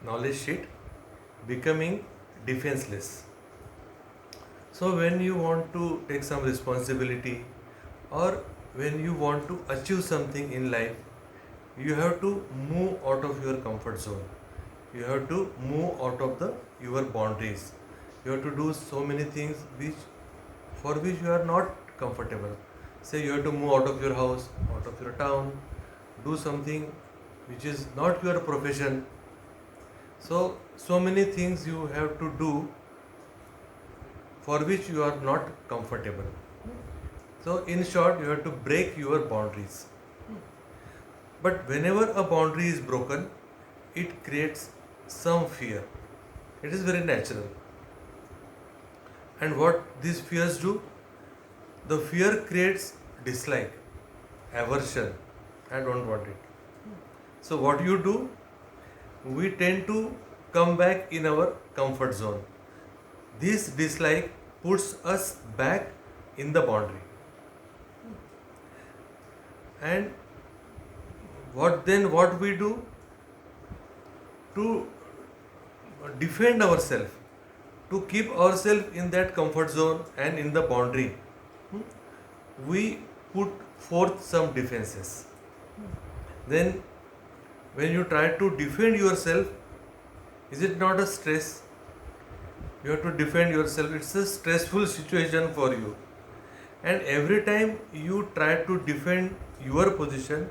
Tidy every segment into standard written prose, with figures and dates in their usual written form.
knowledge sheet, becoming defenseless. So when you want to take some responsibility, or when you want to achieve something in life, you have to move out of your comfort zone. You have to move out of the your boundaries. You have to do so many things which you are not comfortable. Say you have to move out of your house, out of your town, do something which is not your profession. So many things you have to do for which you are not comfortable. So in short, you have to break your boundaries. But whenever a boundary is broken, it creates some fear. It is very natural. And what these fears do? The fear creates dislike, aversion. I don't want it. So what you do? We tend to come back in our comfort zone. This dislike puts us back in the boundary. And what we do to defend ourselves, to keep ourselves in that comfort zone and in the boundary, we put forth some defenses. Then when you try to defend yourself, is it not a stress? You have to defend yourself. It's a stressful situation for you. And every time you try to defend your position,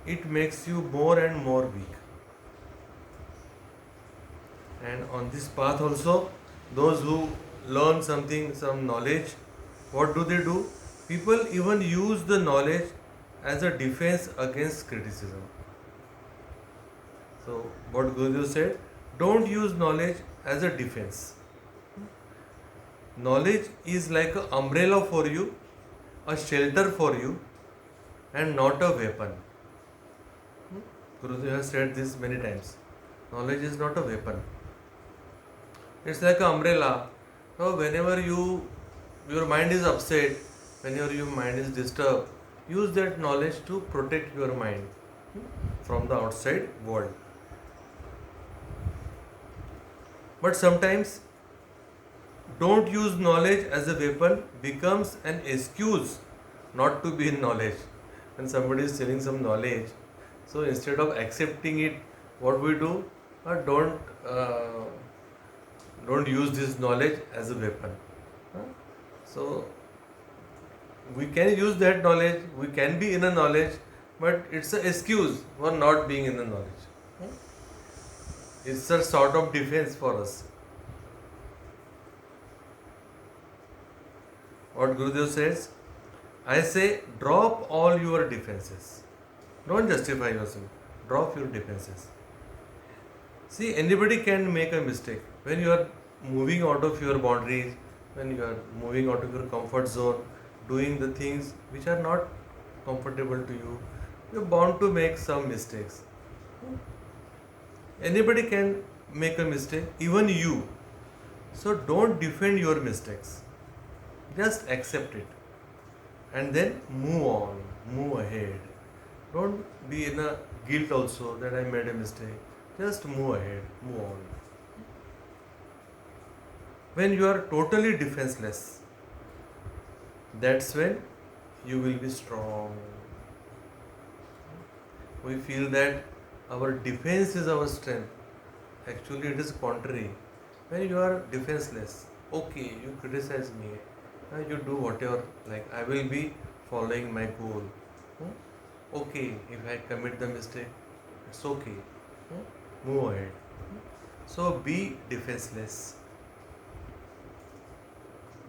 it makes you more and more weak. And on this path also, those who learn something, some knowledge, what do? People even use the knowledge as a defense against criticism. So what Gurudev said, don't use knowledge as a defense. Knowledge is like an umbrella for you, a shelter for you, and not a weapon. Gurudev has said this many times. Knowledge is not a weapon. It's like an umbrella. So whenever your mind is upset, whenever your mind is disturbed, use that knowledge to protect your mind from the outside world. But sometimes don't use knowledge as a weapon becomes an excuse not to be in knowledge. When somebody is sharing some knowledge, so instead of accepting it, what we do? Don't use this knowledge as a weapon. So we can use that knowledge, we can be in a knowledge, but it's an excuse for not being in the knowledge. It's a sort of defense for us. What Gurudev says, I say, drop all your defenses. Don't justify yourself. Drop your defenses. See, anybody can make a mistake. When you are moving out of your boundaries, when you are moving out of your comfort zone, doing the things which are not comfortable to you, you're bound to make some mistakes. Anybody can make a mistake, even you. So don't defend your mistakes. Just accept it. And then move on, move ahead. Don't be in a guilt also that I made a mistake. Just move ahead, move on. When you are totally defenseless, that's when you will be strong. We feel that our defense is our strength. Actually, it is contrary. When you are defenseless, okay, you criticize me, you do whatever, like I will be following my goal. Okay, if I commit the mistake, it's okay. Move ahead. So be defenseless.